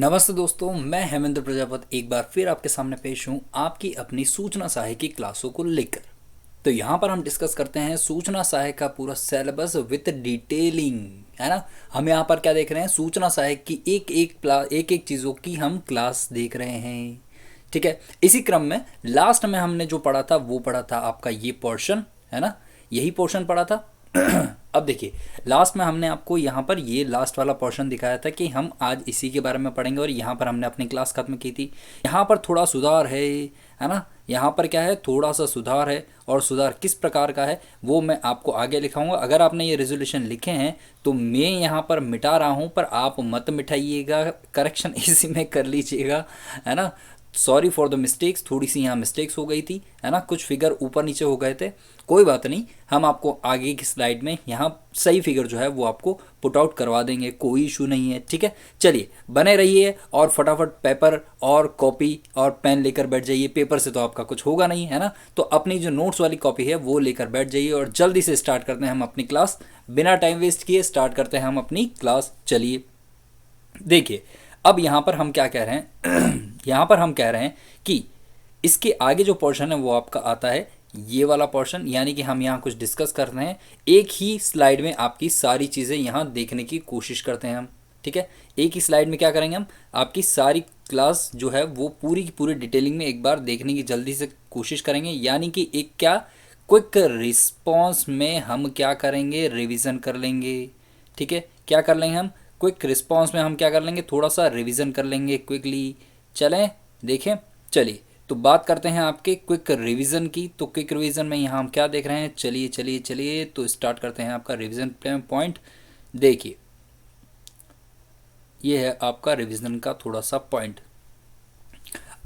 नमस्ते दोस्तों, मैं हेमेंद्र प्रजापति एक बार फिर आपके सामने पेश हूँ आपकी अपनी सूचना सहायक की क्लासों को लेकर। तो यहाँ पर हम डिस्कस करते हैं सूचना सहायक का पूरा सिलेबस विद डिटेलिंग, है ना। हम यहाँ पर क्या देख रहे हैं, सूचना सहायक की एक एक चीज़ों की हम क्लास देख रहे हैं। ठीक है, इसी क्रम में लास्ट में हमने जो पढ़ा था वो पढ़ा था आपका ये पोर्शन, है ना, यही पोर्शन पढ़ा था। अब देखिए, लास्ट में हमने आपको यहाँ पर ये लास्ट वाला पोर्शन दिखाया था कि हम आज इसी के बारे में पढ़ेंगे और यहाँ पर हमने अपनी क्लास खत्म की थी। यहाँ पर थोड़ा सुधार है ना। यहाँ पर क्या है, थोड़ा सा सुधार है, और सुधार किस प्रकार का है वो मैं आपको आगे लिखाऊंगा। अगर आपने ये रेजोल्यूशन लिखे हैं तो मैं यहाँ पर मिटा रहा हूँ, पर आप मत मिटाइएगा, करेक्शन इसी में कर लीजिएगा, है ना। सॉरी फॉर द मिस्टेक्स, थोड़ी सी यहाँ मिस्टेक्स हो गई थी, है ना, कुछ फिगर ऊपर नीचे हो गए थे, कोई बात नहीं। हम आपको आगे की स्लाइड में यहाँ सही फिगर जो है वो आपको पुट आउट करवा देंगे, कोई इशू नहीं है। ठीक है, चलिए बने रहिए और फटाफट पेपर और कॉपी और पेन लेकर बैठ जाइए। पेपर से तो आपका कुछ होगा नहीं, है ना, तो अपनी जो नोट्स वाली कॉपी है वो लेकर बैठ जाइए और जल्दी से स्टार्ट करते हैं हम अपनी क्लास। बिना टाइम वेस्ट किए स्टार्ट करते हैं हम अपनी क्लास। चलिए देखिए, अब यहाँ पर हम क्या कह रहे हैं यहाँ पर हम कह रहे हैं कि इसके आगे जो पोर्शन है वो आपका आता है ये वाला पोर्शन, यानी कि हम यहाँ कुछ डिस्कस कर रहे हैं, एक ही स्लाइड में आपकी सारी चीज़ें यहाँ देखने की कोशिश करते हैं हम। ठीक है, एक ही स्लाइड में क्या करेंगे हम, आपकी सारी क्लास जो है वो पूरी की पूरी डिटेलिंग में एक बार देखने की जल्दी से कोशिश करेंगे, यानी कि एक क्या क्विक रिस्पॉन्स में हम क्या करेंगे, रिवीजन कर लेंगे। ठीक है, क्या कर लेंगे हम, क्विक रिस्पॉन्स में हम क्या कर लेंगे, थोड़ा सा रिवीजन कर लेंगे क्विकली। चलें देखें, चलिए तो बात करते हैं आपके क्विक रिवीजन की। तो क्विक रिवीजन में यहाँ हम क्या देख रहे हैं, चलिए चलिए चलिए तो स्टार्ट करते हैं आपका रिवीजन पॉइंट। देखिए ये है आपका रिवीजन का थोड़ा सा पॉइंट।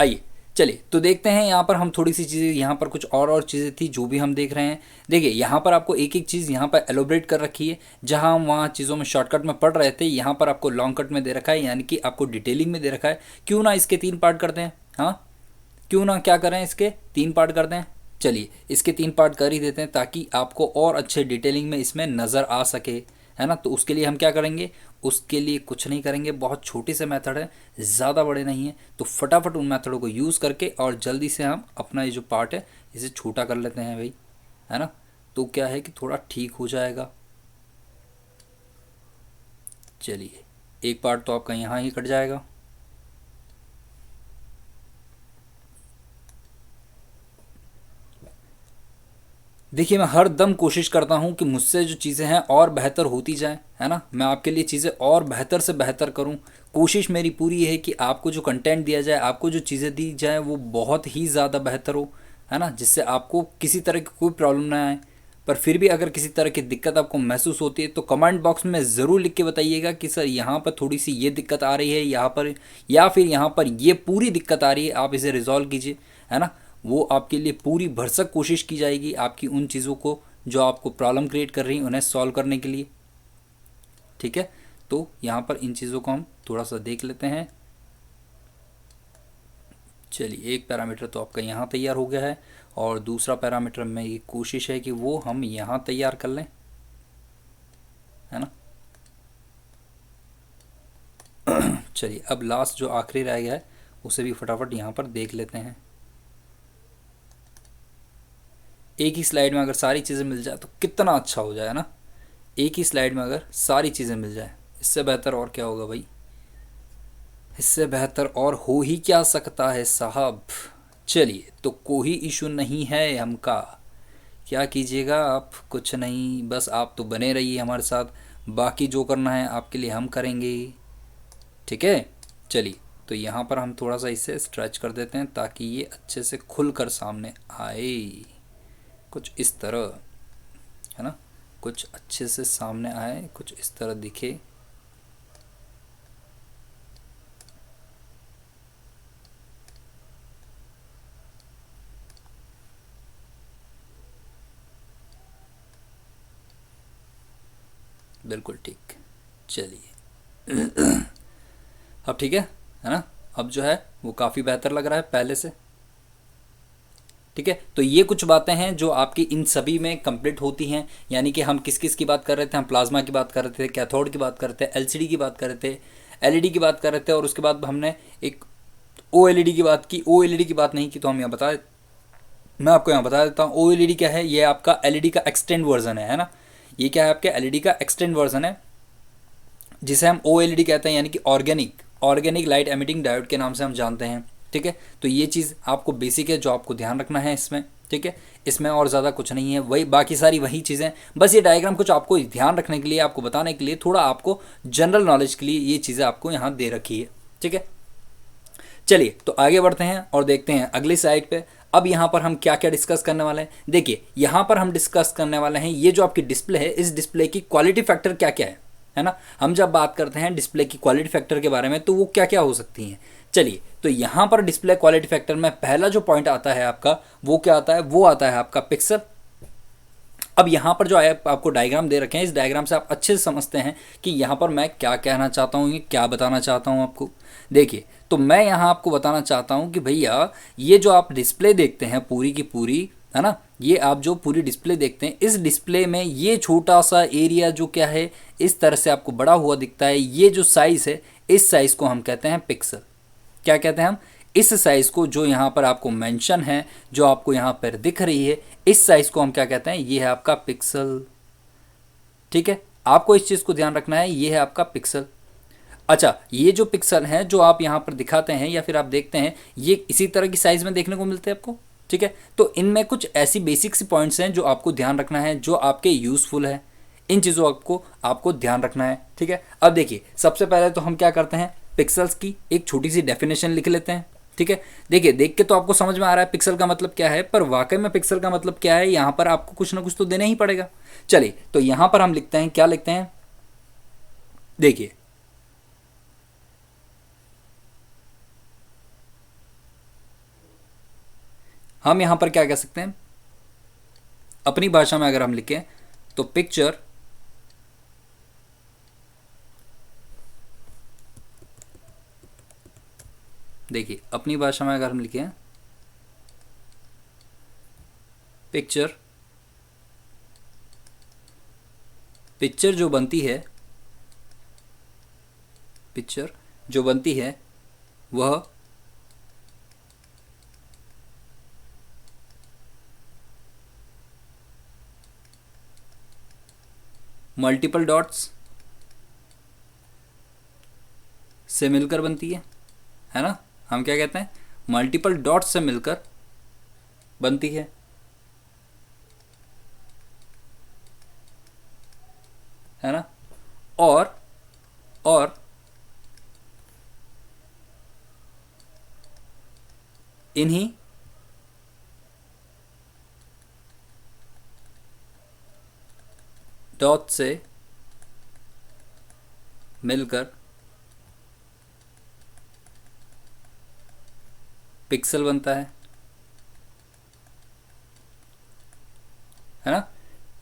आइए चलिए तो देखते हैं, यहाँ पर हम थोड़ी सी चीज़ें, यहाँ पर कुछ और चीज़ें थी जो भी हम देख रहे हैं। देखिए यहाँ पर आपको एक एक चीज़ यहाँ पर एलोबरेट कर रखी है, जहाँ हम वहाँ चीज़ों में शॉर्टकट में पढ़ रहे थे, यहाँ पर आपको लॉन्ग कट में दे रखा है, यानी कि आपको डिटेलिंग में दे रखा है। क्यों ना इसके 3 पार्ट करते हैं, हाँ क्यों ना क्या करें, इसके 3 पार्ट कर दें। चलिए इसके 3 पार्ट कर ही देते हैं ताकि आपको और अच्छे डिटेलिंग में इसमें नज़र आ सके, है ना। तो उसके लिए हम क्या करेंगे, उसके लिए कुछ नहीं करेंगे, बहुत छोटे से मेथड है, ज़्यादा बड़े नहीं हैं, तो फटाफट उन मेथडों को यूज़ करके और जल्दी से हम अपना ये जो पार्ट है इसे छोटा कर लेते हैं भाई, है ना। तो क्या है कि थोड़ा ठीक हो जाएगा। चलिए एक पार्ट तो आपका यहाँ ही कट जाएगा। देखिए मैं हर दम कोशिश करता हूँ कि मुझसे जो चीज़ें हैं और बेहतर होती जाएं, है ना, मैं आपके लिए चीज़ें और बेहतर से बेहतर करूँ। कोशिश मेरी पूरी है कि आपको जो कंटेंट दिया जाए, आपको जो चीज़ें दी जाए वो बहुत ही ज़्यादा बेहतर हो, है ना, जिससे आपको किसी तरह की कोई प्रॉब्लम ना आए। पर फिर भी अगर किसी तरह की दिक्कत आपको महसूस होती है तो कमेंट बॉक्स में ज़रूर लिख के बताइएगा कि सर यहाँ पर थोड़ी सी ये दिक्कत आ रही है यहाँ पर, या फिर यहाँ पर ये पूरी दिक्कत आ रही है, आप इसे रिजॉल्व कीजिए, है ना। वो आपके लिए पूरी भरसक कोशिश की जाएगी आपकी उन चीज़ों को जो आपको प्रॉब्लम क्रिएट कर रही हैं उन्हें सॉल्व करने के लिए। ठीक है, तो यहाँ पर इन चीज़ों को हम थोड़ा सा देख लेते हैं। चलिए एक पैरामीटर तो आपका यहाँ तैयार हो गया है और दूसरा पैरामीटर में ये कोशिश है कि वो हम यहाँ तैयार कर लें, है ना। चलिए अब लास्ट जो आखिरी रह गया है उसे भी फटाफट यहाँ पर देख लेते हैं। एक ही स्लाइड में अगर सारी चीज़ें मिल जाए तो कितना अच्छा हो जाए ना, एक ही स्लाइड में अगर सारी चीज़ें मिल जाए, इससे बेहतर और क्या होगा भाई, इससे बेहतर और हो ही क्या सकता है साहब। चलिए तो कोई इशू नहीं है हमका, क्या कीजिएगा आप, कुछ नहीं, बस आप तो बने रहिए हमारे साथ, बाकी जो करना है आपके लिए हम करेंगे। ठीक है, चलिए तो यहाँ पर हम थोड़ा सा इसे स्ट्रेच कर देते हैं ताकि ये अच्छे से खुलकर सामने आए, कुछ इस तरह, है ना, कुछ अच्छे से सामने आए, कुछ इस तरह दिखे। बिल्कुल ठीक, चलिए अब ठीक है ना, अब जो है वो काफ़ी बेहतर लग रहा है पहले से। ठीक है, तो ये कुछ बातें हैं जो आपकी इन सभी में कंप्लीट होती हैं, यानी कि हम किस किस की बात कर रहे थे, हम प्लाज्मा की बात कर रहे थे, कैथोड की बात कर रहे थे, एलसीडी की बात कर रहे थे, एलईडी की बात कर रहे थे और उसके बाद हमने एक ओएलईडी की बात की, ओएलईडी की बात नहीं की, तो हम यहाँ मैं आपको यहाँ बता देता हूँ ओएलईडी क्या है। ये आपका एलईडी का एक्सटेंड वर्जन है ना। ये क्या है, आपके एलईडी का एक्सटेंड वर्जन है जिसे हम ओएलईडी कहते हैं, यानी कि ऑर्गेनिक लाइट एमिटिंग डायोड के नाम से हम जानते हैं। ठीक है, तो ये चीज़ आपको बेसिक है जो आपको ध्यान रखना है इसमें। ठीक है, इसमें और ज़्यादा कुछ नहीं है, वही बाकी सारी वही चीज़ें, बस ये डायग्राम कुछ आपको ध्यान रखने के लिए, आपको बताने के लिए, थोड़ा आपको जनरल नॉलेज के लिए ये चीज़ें आपको यहाँ दे रखी है। ठीक है, चलिए तो आगे बढ़ते हैं और देखते हैं अगली साइड पे। अब यहाँ पर हम क्या क्या डिस्कस करने वाले हैं, देखिए यहाँ पर हम डिस्कस करने वाले हैं ये जो आपकी डिस्प्ले है, इस डिस्प्ले की क्वालिटी फैक्टर क्या क्या है ना। हम जब बात करते हैं डिस्प्ले की क्वालिटी फैक्टर के बारे में तो वो क्या क्या हो सकती हैं। चलिए, तो यहाँ पर डिस्प्ले क्वालिटी फैक्टर में पहला जो पॉइंट आता है आपका, वो क्या आता है, वो आता है आपका पिक्सल। अब यहाँ पर जो आपको डायग्राम दे रखे हैं, इस डायग्राम से आप अच्छे से समझते हैं कि यहाँ पर मैं क्या कहना चाहता हूँ, ये क्या बताना चाहता हूँ आपको। देखिए, तो मैं यहाँ आपको बताना चाहता हूँ कि भैया ये जो आप डिस्प्ले देखते हैं पूरी की पूरी, है ना, ये आप जो पूरी डिस्प्ले देखते हैं, इस डिस्प्ले में ये छोटा सा एरिया जो क्या है इस तरह से आपको बड़ा हुआ दिखता है, ये जो साइज़ है इस साइज़ को हम कहते हैं पिक्सल। क्या कहते हैं हम, इस साइज़ को, जो यहाँ पर आपको मेंशन है, जो आपको यहाँ पर दिख रही है, इस साइज़ को हम क्या कहते हैं, ये है आपका पिक्सल। ठीक है, आपको इस चीज़ को ध्यान रखना है, ये है आपका पिक्सल। अच्छा, ये जो पिक्सल हैं जो आप यहाँ पर दिखाते हैं या फिर आप देखते हैं, ये इसी तरह की साइज़ में देखने को मिलते हैं आपको। ठीक है, तो इनमें कुछ ऐसी बेसिक सी पॉइंट्स हैं जो आपको ध्यान रखना है, जो आपके यूज़फुल है, इन चीज़ों आपको ध्यान रखना है। ठीक है, अब देखिए सबसे पहले तो हम क्या करते हैं, पिक्सल्स की एक छोटी सी डेफिनेशन लिख लेते हैं। ठीक है, देखिए देख के तो आपको समझ में आ रहा है पिक्सल का मतलब क्या है, पर वाकई में पिक्सल का मतलब क्या है यहाँ पर आपको कुछ ना कुछ तो देना ही पड़ेगा। चलिए, तो यहाँ पर हम लिखते हैं, क्या लिखते हैं, देखिए हम यहाँ पर क्या कह सकते हैं, अपनी भाषा में अगर हम लिखें तो पिक्चर देखिए अपनी भाषा में अगर हम लिखें पिक्चर जो बनती है, पिक्चर जो बनती है वह मल्टीपल डॉट्स से मिलकर बनती है ना। हम क्या कहते हैं, मल्टीपल डॉट्स से मिलकर बनती है ना। और इन्हीं डॉट से मिलकर पिक्सल बनता है ना।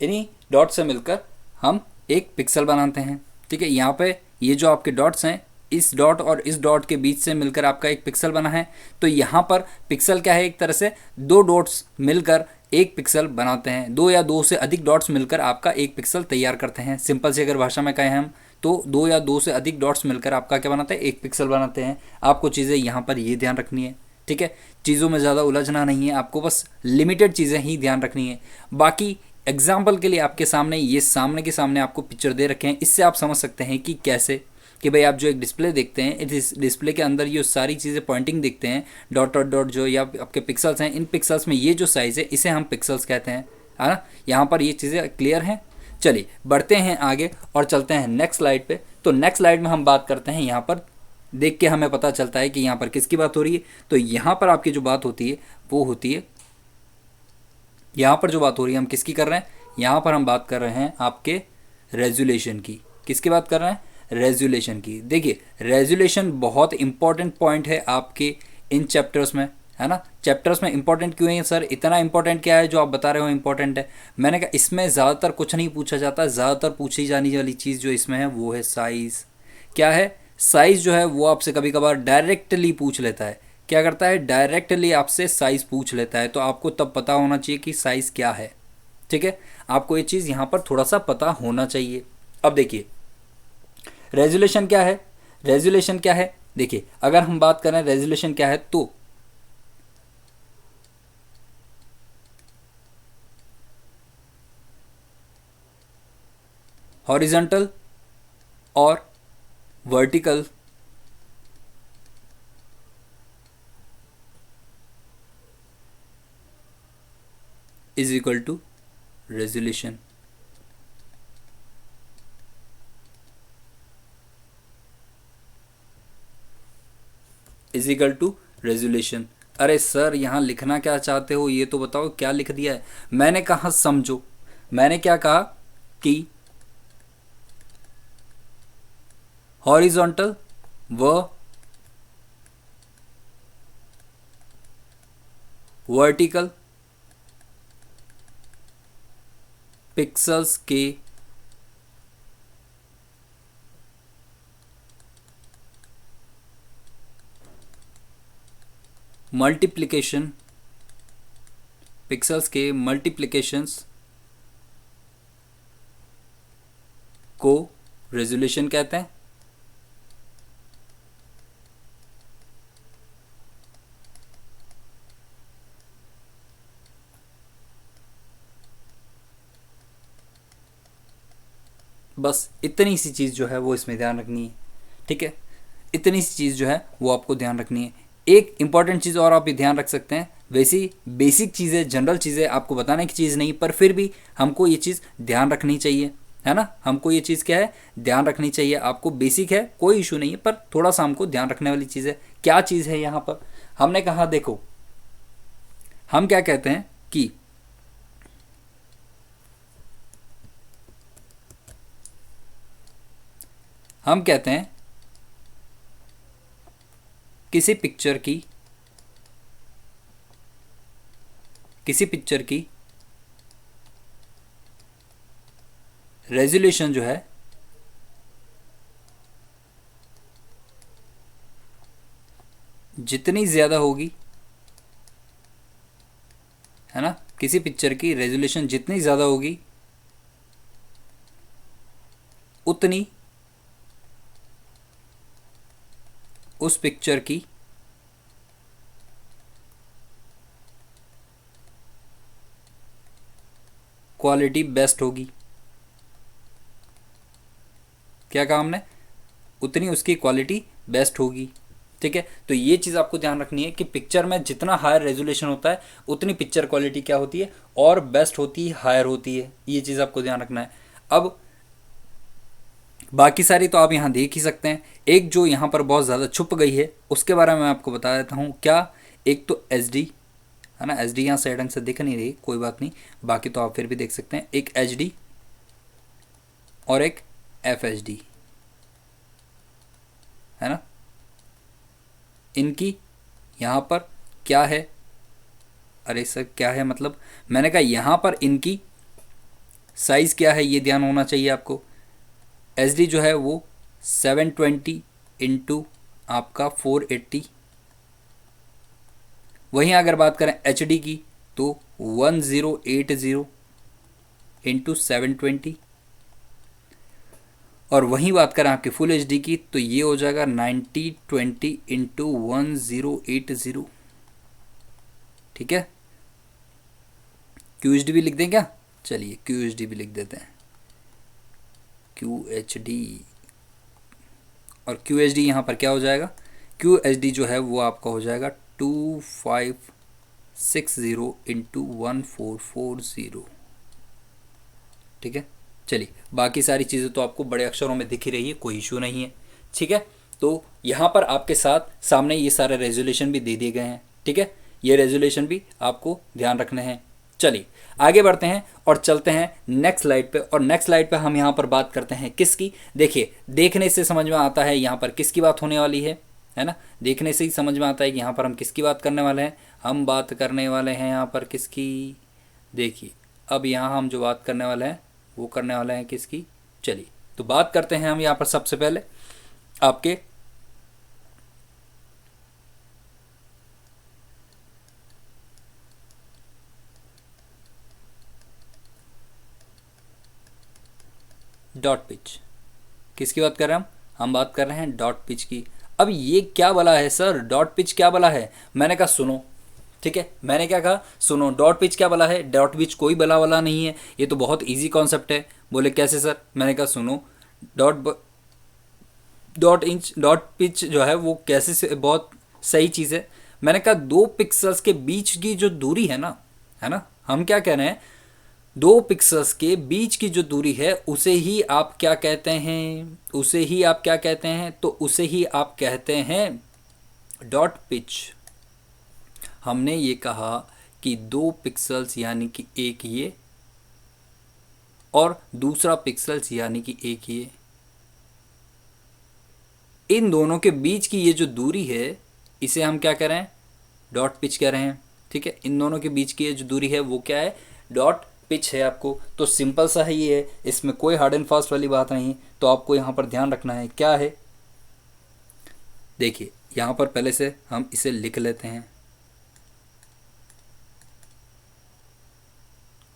इन्हीं डॉट से मिलकर हम एक पिक्सल बनाते हैं। ठीक है, यहाँ पे ये जो आपके डॉट्स हैं, इस डॉट और इस डॉट के बीच से मिलकर आपका एक पिक्सल बना है। तो यहाँ पर पिक्सल क्या है, एक तरह से दो डॉट्स मिलकर एक पिक्सल बनाते हैं, दो या दो से अधिक डॉट्स मिलकर आपका एक पिक्सल तैयार करते हैं। सिंपल से अगर भाषा में कहें हम तो दो या दो से अधिक डॉट्स मिलकर आपका क्या बनाते हैं, एक पिक्सल बनाते हैं। आपको चीज़ें यहाँ पर ये ध्यान रखनी है। ठीक है, चीज़ों में ज़्यादा उलझना नहीं है, आपको बस लिमिटेड चीज़ें ही ध्यान रखनी है। बाकी एग्जाम्पल के लिए आपके सामने ये सामने के सामने आपको पिक्चर दे रखे हैं, इससे आप समझ सकते हैं कि कैसे, कि भाई आप जो एक डिस्प्ले देखते हैं, इस डिस्प्ले के अंदर ये सारी चीज़ें पॉइंटिंग देखते हैं, डॉट डॉट डॉट जो या आपके पिक्सल्स हैं, इन पिक्सल्स में ये जो साइज़ है इसे हम पिक्सल्स कहते हैं, है ना। यहाँ पर ये चीज़ें क्लियर हैं। चलिए बढ़ते हैं आगे और चलते हैं नेक्स्ट स्लाइड पे। तो नेक्स्ट स्लाइड में हम बात करते हैं, यहाँ पर देख के हमें पता चलता है कि यहाँ पर किसकी बात हो रही है। तो यहाँ पर आपकी जो बात होती है वो होती है, यहाँ पर जो बात हो रही है हम किसकी कर रहे हैं, यहाँ पर हम बात कर रहे हैं आपके रेजोल्यूशन की। किसकी बात कर रहे हैं, रेजोल्यूशन की। देखिए रेजोल्यूशन बहुत इंपॉर्टेंट पॉइंट है आपके इन चैप्टर्स में, है ना। चैप्टर्स में इंपॉर्टेंट क्यों है सर, इतना इंपॉर्टेंट क्या है जो आप बता रहे हो इंपॉर्टेंट है। मैंने कहा इसमें ज़्यादातर कुछ नहीं पूछा जाता, ज़्यादातर पूछी जाने वाली चीज़ जो इसमें है वो है साइज़। क्या है, साइज़ जो है वो आपसे कभी कभार डायरेक्टली पूछ लेता है। क्या करता है, डायरेक्टली आपसे साइज़ पूछ लेता है, तो आपको तब पता होना चाहिए कि साइज़ क्या है। ठीक है, आपको ये चीज़ यहाँ पर थोड़ा सा पता होना चाहिए। अब देखिए रेजोल्यूशन क्या है, रेजोल्यूशन क्या है, देखिए अगर हम बात करें रेजोल्यूशन क्या है तो हॉरिजॉन्टल और vertical is equal to resolution. Is equal to resolution. अरे सर यहाँ लिखना क्या चाहते हो ये तो बताओ, क्या लिख दिया है। मैंने कहा समझो, मैंने क्या कहा कि हॉरिजॉन्टल व वर्टिकल पिक्सेल्स के मल्टीप्लिकेशन, पिक्सेल्स के मल्टीप्लिकेशंस को रेजोल्यूशन कहते हैं। बस इतनी सी चीज़ जो है वो इसमें ध्यान रखनी है, ठीक है। इतनी सी चीज़ जो है वो आपको ध्यान रखनी है। एक इंपॉर्टेंट चीज़ और आप ये ध्यान रख सकते हैं, वैसी बेसिक चीज़ें, जनरल चीज़ें आपको बताने की चीज़ नहीं, पर फिर भी हमको ये चीज़ ध्यान रखनी चाहिए, है ना। हमको ये चीज़ क्या है, ध्यान रखनी चाहिए। आपको बेसिक है कोई इशू नहीं है, पर थोड़ा सा हमको ध्यान रखने वाली चीज़ है। क्या चीज़ है यहाँ पर, हमने कहा देखो, हम क्या कहते हैं कि हम कहते हैं किसी पिक्चर की रेजोल्यूशन जो है जितनी ज़्यादा होगी, है ना, किसी पिक्चर की रेजोल्यूशन जितनी ज़्यादा होगी उतनी उस पिक्चर की क्वालिटी बेस्ट होगी। क्या कहा हमने, उतनी उसकी क्वालिटी बेस्ट होगी, ठीक है। तो ये चीज़ आपको ध्यान रखनी है कि पिक्चर में जितना हायर रेजोल्यूशन होता है उतनी पिक्चर क्वालिटी क्या होती है, और बेस्ट होती है, हायर होती है। ये चीज़ आपको ध्यान रखना है। अब बाकी सारी तो आप यहाँ देख ही सकते हैं। एक जो यहाँ पर बहुत ज़्यादा छुप गई है उसके बारे में मैं आपको बता देता हूँ। क्या, एक तो एच डी, है ना, एच डी यहाँ से ढंग से दिख नहीं रही, कोई बात नहीं, बाकी तो आप फिर भी देख सकते हैं। एक एच डी और एक एफ एच डी, है ना। इनकी यहाँ पर क्या है, अरे सर क्या है मतलब, मैंने कहा यहाँ पर इनकी साइज़ क्या है ये ध्यान होना चाहिए आपको। एच डी जो है वो 720 इंटू आपका 480, वहीं अगर बात करें एच डी की तो 1080 इंटू 720, और वहीं बात करें आपके फुल एच डी की तो ये हो जाएगा 9020 इंटू 1080, ठीक है। क्यू एच डी भी लिख दें क्या, चलिए क्यू एच डी भी लिख देते हैं, क्यू एच डी। और क्यू एच डी यहाँ पर क्या हो जाएगा, क्यू एच डी जो है वो आपका हो जाएगा 2560 इंटू 1440, ठीक है। चलिए बाकी सारी चीज़ें तो आपको बड़े अक्षरों में दिख ही रही है, कोई इशू नहीं है, ठीक है। तो यहाँ पर आपके साथ सामने ये सारे रेजोल्यूशन भी दे दिए गए हैं, ठीक है। ये रेजोल्यूशन भी आपको ध्यान रखने हैं। चलिए आगे बढ़ते हैं और चलते हैं नेक्स्ट स्लाइड पे। और नेक्स्ट स्लाइड पे हम यहाँ पर बात करते हैं किसकी, देखिए देखने से समझ में आता है यहाँ पर किसकी बात होने वाली है ना। देखने से ही समझ में आता है कि यहाँ पर हम किसकी बात करने वाले हैं। हम बात करने वाले हैं यहाँ पर किसकी, देखिए अब यहाँ हम जो बात करने वाले हैं वो करने वाले हैं किसकी। चलिए तो बात करते हैं हम यहाँ पर सबसे पहले आपके डॉट पिच, किसकी बात कर रहे हैं हम, हम बात कर रहे हैं डॉट पिच की। अब ये क्या बला है सर, डॉट पिच क्या बला है? मैंने कहा सुनो, ठीक है, मैंने क्या कहा, सुनो, डॉट पिच क्या बला है? डॉट पिच कोई बला वाला नहीं है, ये तो बहुत इजी कॉन्सेप्ट है। बोले कैसे सर? मैंने कहा सुनो, डॉट पिच जो है वो कैसे से बहुत सही चीज़ है। मैंने कहा दो पिक्सल्स के बीच की जो दूरी है ना, हम क्या कह रहे हैं, दो पिक्सल्स के बीच की जो दूरी है उसे ही आप क्या कहते हैं, उसे ही आप क्या कहते हैं, तो उसे ही आप कहते हैं डॉट पिच। हमने ये कहा कि दो पिक्सल्स यानी कि एक ये और दूसरा पिक्सल्स यानी कि एक ये, इन दोनों के बीच की ये जो दूरी है इसे हम क्या कह रहे हैं, डॉट पिच कह रहे हैं। ठीक है, इन दोनों के बीच की ये जो दूरी है वो क्या है, डॉट पिच है। आपको तो सिंपल सा ही है, इसमें कोई हार्ड एंड फास्ट वाली बात नहीं। तो आपको यहाँ पर ध्यान रखना है क्या है, देखिए यहाँ पर पहले से हम इसे लिख लेते हैं।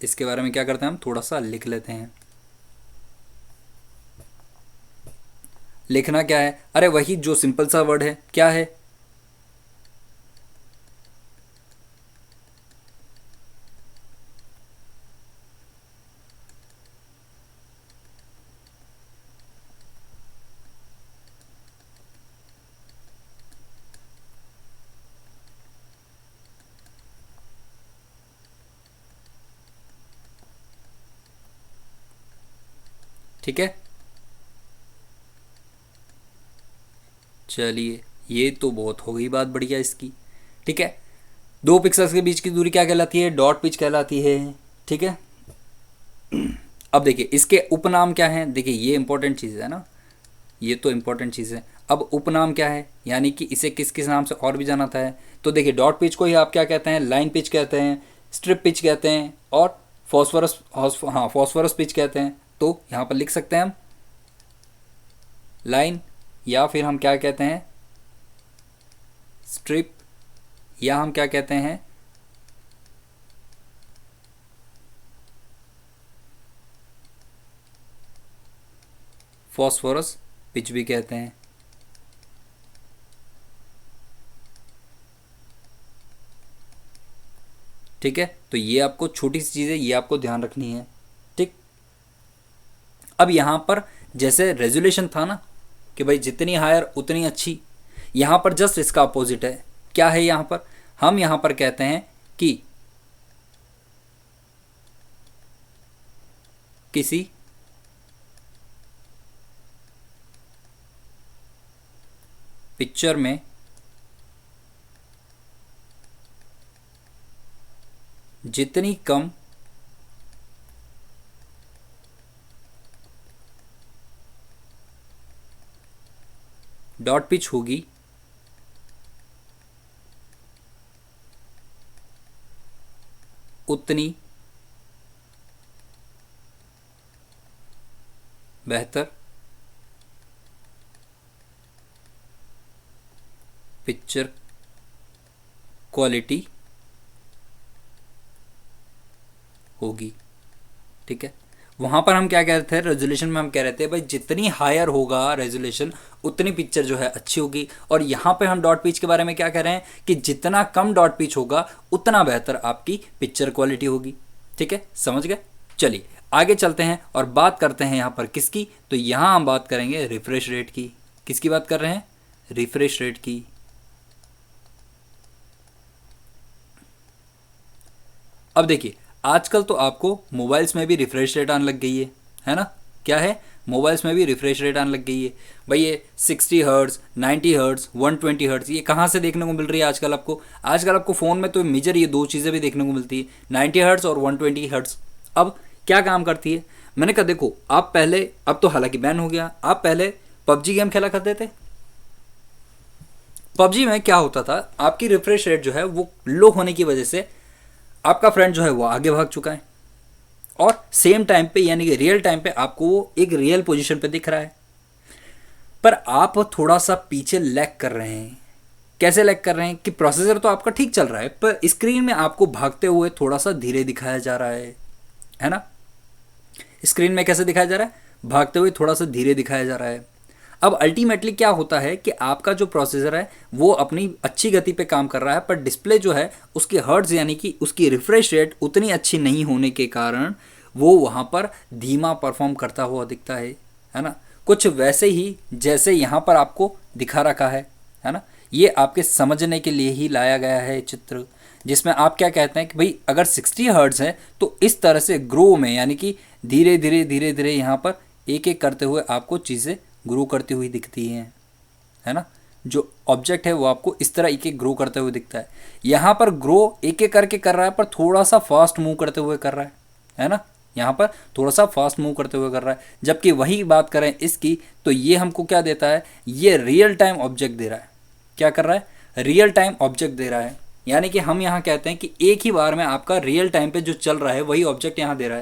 इसके बारे में क्या करते हैं, हम थोड़ा सा लिख लेते हैं। लिखना क्या है, अरे वही जो सिंपल सा वर्ड है, क्या है, ठीक है। चलिए ये तो बहुत हो गई बात बढ़िया इसकी। ठीक है, दो पिक्सल्स के बीच की दूरी क्या कहलाती है, डॉट पिच कहलाती है। ठीक है, अब देखिए इसके उपनाम क्या हैं, देखिए ये इंपॉर्टेंट चीज़ है ना, ये तो इंपॉर्टेंट चीज़ है। अब उपनाम क्या है, यानी कि इसे किस किस नाम से और भी जाना था है, तो देखिए डॉट पिच को ही आप क्या कहते हैं, लाइन पिच कहते हैं, स्ट्रिप पिच कहते हैं और फॉस्फोरस पिच कहते हैं। तो यहाँ पर लिख सकते हैं हम लाइन, या फिर हम क्या कहते हैं स्ट्रिप, या हम क्या कहते हैं फॉस्फोरस पिच भी कहते हैं। ठीक है, तो ये आपको छोटी सी चीज़ है, ये आपको ध्यान रखनी है। ठीक, अब यहाँ पर जैसे रेजोल्यूशन था ना कि भाई जितनी हायर उतनी अच्छी, यहाँ पर जस्ट इसका अपोजिट है। क्या है यहाँ पर, हम यहाँ पर कहते हैं कि किसी पिक्चर में जितनी कम डॉट पिच होगी उतनी बेहतर पिक्चर क्वालिटी होगी। ठीक है, वहाँ पर हम क्या कह रहे थे, रेजोल्यूशन में हम कह रहे थे भाई जितनी हायर होगा रेजोल्यूशन उतनी पिक्चर जो है अच्छी होगी। और यहाँ पे हम डॉट पिच के बारे में क्या कह रहे हैं कि जितना कम डॉट पिच होगा उतना बेहतर आपकी पिक्चर क्वालिटी होगी। ठीक है, समझ गए। चलिए आगे चलते हैं और बात करते हैं यहाँ पर किसकी, तो यहाँ हम बात करेंगे रिफ्रेश रेट की। किसकी बात कर रहे हैं, रिफ्रेश रेट की। अब देखिए आजकल तो आपको मोबाइल्स में भी रिफ्रेश रेट आने लग गई है ना, क्या है, मोबाइल्स में भी रिफ्रेश रेट आने लग गई है। भाई ये 60 हर्ट्ज़, 90 हर्ट्ज़, 120 हर्ट्ज़, ये कहाँ से देखने को मिल रही है आजकल आपको, आजकल आपको फ़ोन में तो मेजर ये दो चीज़ें भी देखने को मिलती है, 90 हर्ट्ज़ और 120 हर्ट्ज़। अब क्या काम करती है, मैंने कहा देखो आप पहले, अब तो हालांकि बैन हो गया, आप पहले पबजी गेम खेला करते थे। पबजी में क्या होता था, आपकी रिफ्रेश रेट जो है वो लो होने की वजह से आपका फ्रेंड जो है वो आगे भाग चुका है और सेम टाइम पे यानी कि रियल टाइम पे आपको वो एक रियल पोजीशन पे दिख रहा है, पर आप थोड़ा सा पीछे लैग कर रहे हैं। कैसे लैग कर रहे हैं कि प्रोसेसर तो आपका ठीक चल रहा है पर स्क्रीन में आपको भागते हुए थोड़ा सा धीरे दिखाया जा रहा है ना, स्क्रीन में कैसे दिखाया जा रहा है, भागते हुए थोड़ा सा धीरे दिखाया जा रहा है। अब अल्टीमेटली क्या होता है कि आपका जो प्रोसेसर है वो अपनी अच्छी गति पे काम कर रहा है, पर डिस्प्ले जो है उसकी हर्ट्ज यानी कि उसकी रिफ्रेश रेट उतनी अच्छी नहीं होने के कारण वो वहाँ पर धीमा परफॉर्म करता हुआ दिखता है ना। कुछ वैसे ही जैसे यहाँ पर आपको दिखा रखा है ना। ये आपके समझने के लिए ही लाया गया है चित्र, जिसमें आप क्या कहते हैं कि भाई अगर 60 हर्ट्ज है तो इस तरह से ग्रो में यानी कि धीरे धीरे धीरे धीरे यहाँ पर एक एक करते हुए आपको चीज़ें ग्रो करती हुई दिखती हैं, है ना। जो ऑब्जेक्ट है वो आपको इस तरह एक एक ग्रो करते हुए दिखता है। यहाँ पर ग्रो एक एक करके कर रहा है पर थोड़ा सा फास्ट मूव करते हुए कर रहा है ना। यहाँ पर थोड़ा सा फास्ट मूव करते हुए कर रहा है, जबकि वही बात करें इसकी तो ये हमको क्या देता है, ये रियल टाइम ऑब्जेक्ट दे रहा है। क्या कर रहा है, रियल टाइम ऑब्जेक्ट दे रहा है, यानी कि हम यहाँ कहते हैं कि एक ही बार में आपका रियल टाइम पे जो चल रहा है वही ऑब्जेक्ट यहाँ दे रहा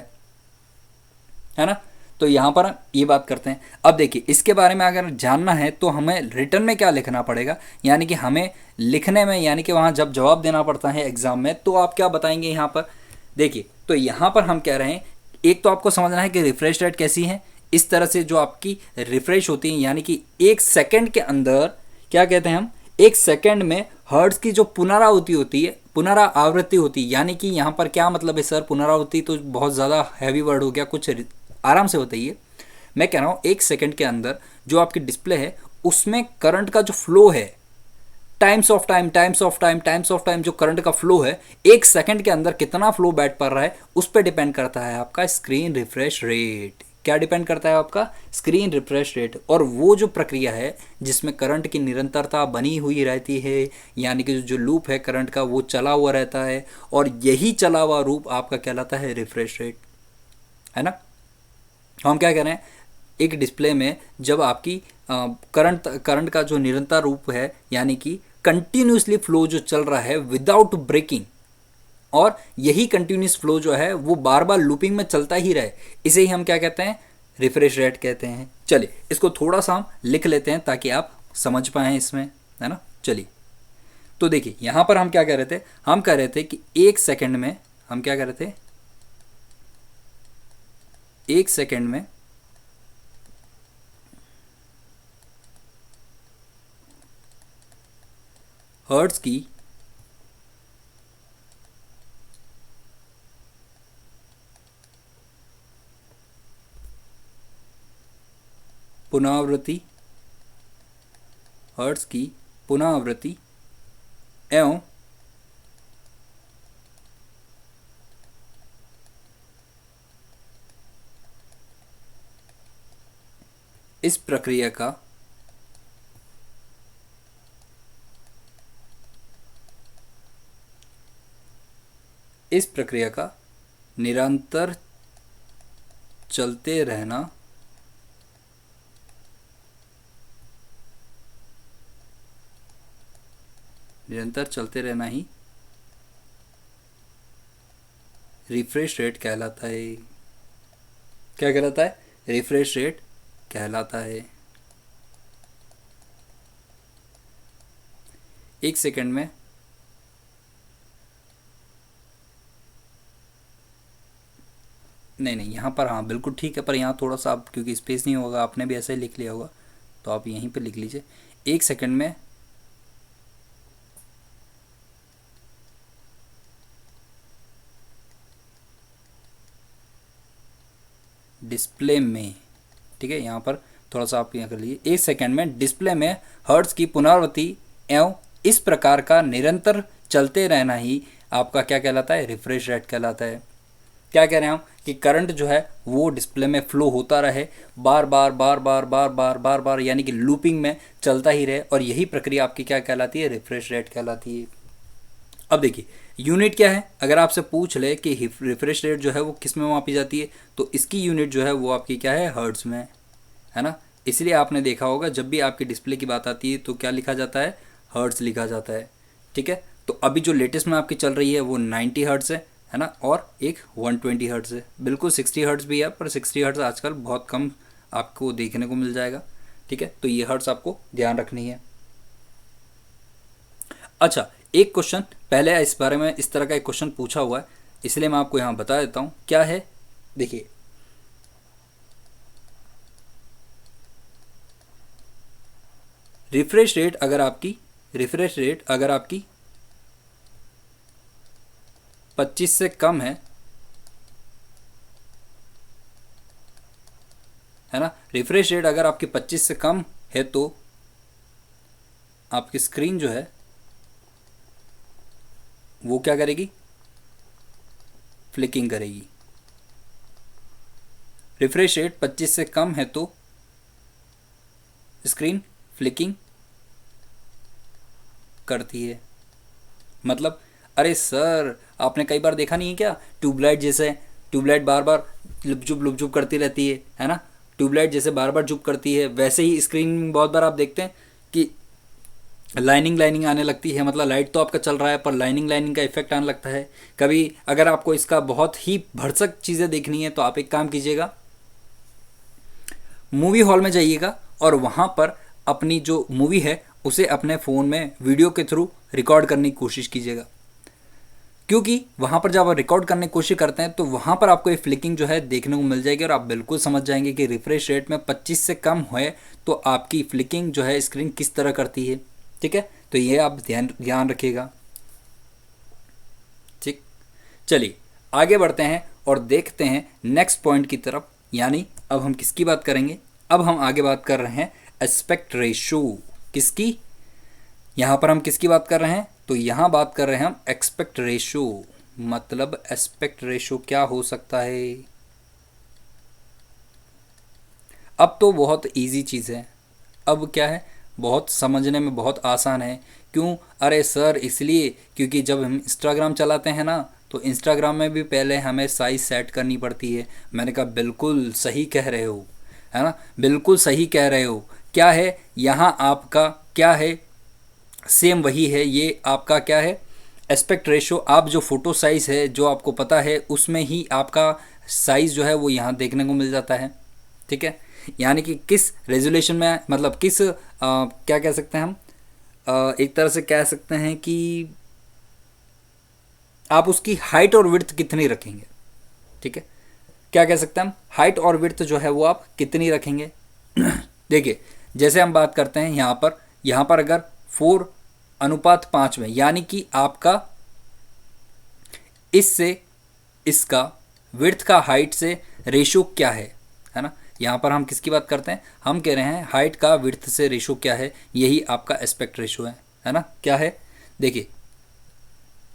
है ना। तो यहाँ पर ये बात करते हैं। अब देखिए इसके बारे में अगर जानना है तो हमें रिटर्न में क्या लिखना पड़ेगा, यानी कि हमें लिखने में यानी कि वहाँ जब जवाब देना पड़ता है एग्जाम में तो आप क्या बताएंगे यहाँ पर। देखिए तो यहाँ पर हम कह रहे हैं एक तो आपको समझना है कि रिफ्रेश रेट कैसी है। इस तरह से जो आपकी रिफ्रेश होती है यानी कि एक सेकेंड के अंदर क्या कहते हैं हम, एक सेकेंड में हर्ट्ज की जो पुनरावृत्ति होती है, पुनरावृत्ति होती है, यानी कि यहाँ पर क्या मतलब है सर, पुनरावृत्ति तो बहुत ज़्यादा हैवी वर्ड हो गया, कुछ आराम से बताइए। मैं कह रहा हूँ एक सेकंड के अंदर जो आपकी डिस्प्ले है उसमें करंट का जो फ्लो है, टाइम्स ऑफ टाइम जो करंट का फ्लो है एक सेकंड के अंदर कितना फ्लो बैठ पा रहा है उस पर डिपेंड करता है आपका स्क्रीन रिफ्रेश रेट। क्या डिपेंड करता है आपका, स्क्रीन रिफ्रेश रेट। और वो जो प्रक्रिया है जिसमें करंट की निरंतरता बनी हुई रहती है, यानी कि जो लूप है करंट का वो चला हुआ रहता है, और यही चला हुआ रूप आपका कहलाता है रिफ्रेश रेट, है ना। हम क्या कह रहे हैं, एक डिस्प्ले में जब आपकी करंट का जो निरंतर रूप है यानी कि कंटिन्यूसली फ्लो जो चल रहा है विदाउट ब्रेकिंग, और यही कंटिन्यूस फ्लो जो है वो बार बार लूपिंग में चलता ही रहे, इसे ही हम क्या कहते हैं, रिफ्रेश रेट कहते हैं। चलिए इसको थोड़ा सा हम लिख लेते हैं ताकि आप समझ पाएँ इसमें, है ना। चलिए तो देखिए यहाँ पर हम क्या कह रहे थे, हम कह रहे थे कि एक सेकेंड में, हम क्या कह रहे थे, एक सेकेंड में हर्ट्ज की पुनरावृत्ति, हर्ट्ज की पुनरावृत्ति एवं इस प्रक्रिया का निरंतर चलते रहना ही रिफ्रेश रेट कहलाता है। क्या कहलाता है, रिफ्रेश रेट कहलाता है। एक सेकंड में नहीं यहाँ पर हाँ बिल्कुल ठीक है, पर यहाँ थोड़ा सा आप क्योंकि स्पेस नहीं होगा, आपने भी ऐसे ही लिख लिया होगा तो आप यहीं पे लिख लीजिए। एक सेकंड में डिस्प्ले में, ठीक है, यहाँ पर थोड़ा सा आप यहाँ कर लीजिए। एक सेकंड में डिस्प्ले में हर्ट्ज की पुनरावृत्ति एवं इस प्रकार का निरंतर चलते रहना ही आपका क्या कहलाता है, रिफ्रेश रेट कहलाता है। क्या कह रहे हैं हम कि करंट जो है वो डिस्प्ले में फ्लो होता रहे, बार बार बार बार बार बार बार बार यानी कि लूपिंग में चलता ही रहे, और यही प्रक्रिया आपकी क्या कहलाती है, रिफ्रेश रेट कहलाती है। अब देखिए यूनिट क्या है, अगर आपसे पूछ ले कि रिफ्रेश रेट जो है वो किस में मापी जाती है तो इसकी यूनिट जो है वो आपकी क्या है, हर्ट्ज में, है ना। इसलिए आपने देखा होगा जब भी आपकी डिस्प्ले की बात आती है तो क्या लिखा जाता है, हर्ट्ज लिखा जाता है, ठीक है। तो अभी जो लेटेस्ट में आपकी चल रही है वो 90 हर्ट्ज है ना, और एक 120 हर्ट्ज है। बिल्कुल 60 हर्ट्ज भी है, पर 60 हर्ट्ज आजकल बहुत कम आपको देखने को मिल जाएगा, ठीक है। तो ये हर्ट्ज आपको ध्यान रखनी है। अच्छा एक क्वेश्चन पहले इस बारे में, इस तरह का एक क्वेश्चन पूछा हुआ है इसलिए मैं आपको यहाँ बता देता हूँ क्या है। देखिए रिफ्रेश रेट अगर आपकी 25 से कम है ना, रिफ्रेश रेट अगर आपकी 25 से कम है तो आपकी स्क्रीन जो है वो क्या करेगी, फ्लिकिंग करेगी। रिफ्रेश रेट 25 से कम है तो स्क्रीन फ्लिकिंग करती है। मतलब अरे सर, आपने कई बार देखा नहीं है क्या, ट्यूबलाइट जैसे, ट्यूबलाइट बार बार लुपचुप करती रहती है ना, ट्यूबलाइट जैसे बार बार चुप करती है, वैसे ही स्क्रीन में बहुत बार आप देखते हैं कि लाइनिंग आने लगती है। मतलब लाइट तो आपका चल रहा है पर लाइनिंग का इफेक्ट आने लगता है। कभी अगर आपको इसका बहुत ही भरसक चीज़ें देखनी है तो आप एक काम कीजिएगा, मूवी हॉल में जाइएगा और वहाँ पर अपनी जो मूवी है उसे अपने फ़ोन में वीडियो के थ्रू रिकॉर्ड करने की कोशिश कीजिएगा, क्योंकि वहाँ पर जब आप रिकॉर्ड करने की कोशिश करते हैं तो वहाँ पर आपको ये फ्लिकिंग जो है देखने को मिल जाएगी और आप बिल्कुल समझ जाएंगे कि रिफ्रेश रेट में 25 से कम है तो आपकी फ्लिकिंग जो है स्क्रीन किस तरह करती है। ठीक है, तो ये आप ध्यान रखिएगा। ठीक, चलिए आगे बढ़ते हैं और देखते हैं नेक्स्ट पॉइंट की तरफ। यानी अब हम किसकी बात करेंगे, अब हम आगे बात कर रहे हैं एस्पेक्ट रेशो। किसकी, यहाँ पर हम किसकी बात कर रहे हैं, तो यहाँ बात कर रहे हैं हम एस्पेक्ट रेशो। मतलब एस्पेक्ट रेशो क्या हो सकता है। अब तो बहुत इजी चीज़ है, अब क्या है, बहुत समझने में बहुत आसान है। क्यों, अरे सर इसलिए क्योंकि जब हम इंस्टाग्राम चलाते हैं ना तो इंस्टाग्राम में भी पहले हमें साइज़ सेट करनी पड़ती है। मैंने कहा बिल्कुल सही कह रहे हो, है ना, बिल्कुल सही कह रहे हो। क्या है यहाँ आपका, क्या है, सेम वही है। ये आपका क्या है, एस्पेक्ट रेशो। आप जो फ़ोटो साइज़ है जो आपको पता है उसमें ही आपका साइज़ जो है वो यहाँ देखने को मिल जाता है। ठीक है, यानी कि किस रेजोल्यूशन में, मतलब किस क्या कह सकते हैं हम, एक तरह से कह सकते हैं कि आप उसकी हाइट और विड्थ कितनी रखेंगे। ठीक है, क्या कह सकते हैं हम, हाइट और विड्थ जो है वो आप कितनी रखेंगे। देखिए जैसे हम बात करते हैं यहाँ पर अगर 4:5 में, यानी कि आपका इससे इसका विड्थ का हाइट से रेशो क्या है ना। यहाँ पर हम किसकी बात करते हैं, हम कह रहे हैं हाइट का विड्थ से रेशो क्या है, यही आपका एस्पेक्ट रेशो है ना। क्या है, देखिए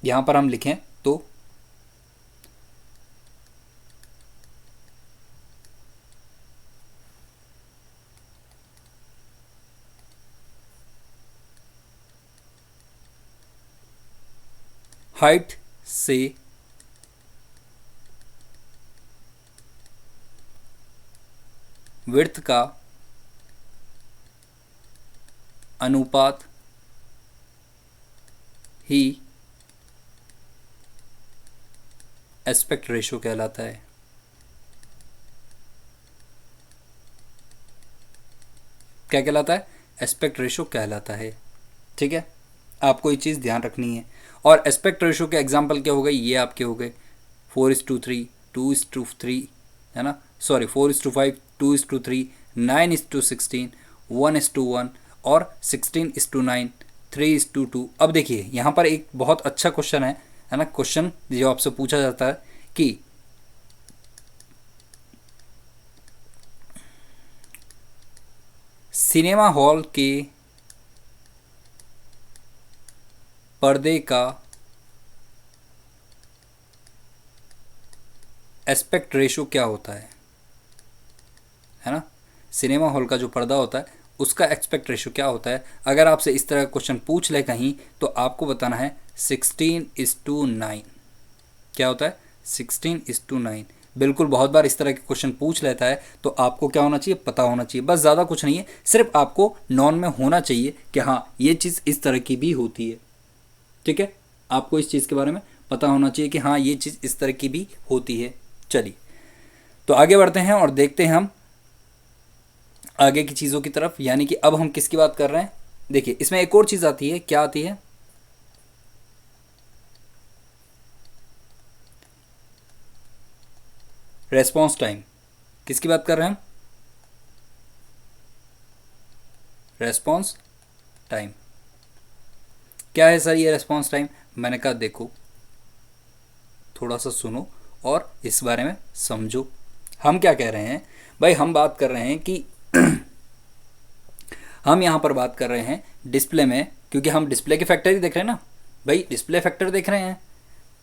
यहाँ पर हम लिखें तो हाइट से विड्थ का अनुपात ही एस्पेक्ट रेशो कहलाता है। क्या कहलाता है, एस्पेक्ट रेशो कहलाता है। ठीक है, आपको ये चीज़ ध्यान रखनी है। और एस्पेक्ट रेशो के एग्जांपल क्या हो गए, ये आपके हो गए 4:3, 2:3, है ना, सॉरी 4:5, 2:3, 9:16, 1:1 और 16:9, 3:2। अब देखिए यहाँ पर एक बहुत अच्छा क्वेश्चन है ना, क्वेश्चन जो आपसे पूछा जाता है कि सिनेमा हॉल के पर्दे का एस्पेक्ट रेशो क्या होता है ना। सिनेमा हॉल का जो पर्दा होता है उसका एस्पेक्ट रेशो क्या होता है। अगर आपसे इस तरह का क्वेश्चन पूछ ले कहीं तो आपको बताना है 16:9। क्या होता है, 16:9। बिल्कुल, बहुत बार इस तरह के क्वेश्चन पूछ लेता है तो आपको क्या होना चाहिए, पता होना चाहिए। बस ज़्यादा कुछ नहीं है, सिर्फ आपको नॉन में होना चाहिए कि हाँ ये चीज़ इस तरह की भी होती है। ठीक है, आपको इस चीज़ के बारे में पता होना चाहिए कि हाँ ये चीज़ इस तरह की भी होती है। चलिए तो आगे बढ़ते हैं और देखते हैं हम आगे की चीज़ों की तरफ। यानी कि अब हम किसकी बात कर रहे हैं, देखिए इसमें एक और चीज़ आती है। क्या आती है, रेस्पॉन्स टाइम। किसकी बात कर रहे हैं हम, रेस्पॉन्स टाइम। क्या है सर ये रिस्पॉन्स टाइम? मैंने कहा देखो, थोड़ा सा सुनो और इस बारे में समझो। हम क्या कह रहे हैं भाई, हम बात कर रहे हैं कि हम यहाँ पर बात कर रहे हैं डिस्प्ले में, क्योंकि हम डिस्प्ले के फैक्टर ही देख रहे हैं ना भाई, डिस्प्ले फैक्टर देख रहे हैं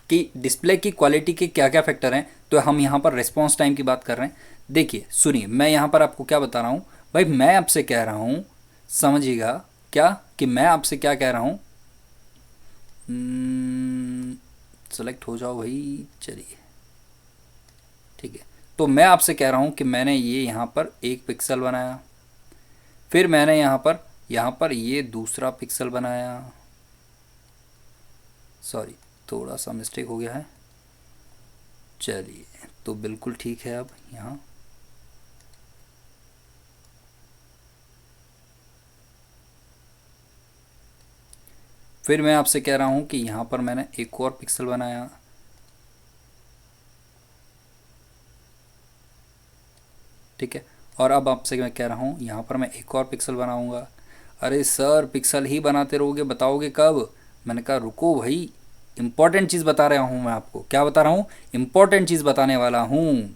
कि डिस्प्ले की क्वालिटी के क्या क्या फैक्टर हैं, तो हम यहाँ पर रिस्पॉन्स टाइम की बात कर रहे हैं। देखिए सुनिए, मैं यहाँ पर आपको क्या बता रहा हूँ भाई, मैं आपसे कह रहा हूँ, समझिएगा क्या कि मैं आपसे क्या कह रहा हूँ। सेलेक्ट हो जाओ भाई, चलिए ठीक है। तो मैं आपसे कह रहा हूँ कि मैंने ये यहाँ पर एक पिक्सल बनाया, फिर मैंने यहाँ पर ये दूसरा पिक्सल बनाया, सॉरी थोड़ा सा मिस्टेक हो गया है, चलिए तो बिल्कुल ठीक है। अब यहाँ फिर मैं आपसे कह रहा हूँ कि यहाँ पर मैंने एक और पिक्सल बनाया, ठीक है। और अब आपसे मैं कह रहा हूँ यहाँ पर मैं एक और पिक्सल बनाऊँगा। अरे सर पिक्सल ही बनाते रहोगे, बताओगे कब? मैंने कहा रुको भाई, इंपॉर्टेंट चीज़ बता रहा हूँ मैं आपको। क्या बता रहा हूँ? इंपॉर्टेंट चीज़ बताने वाला हूँ।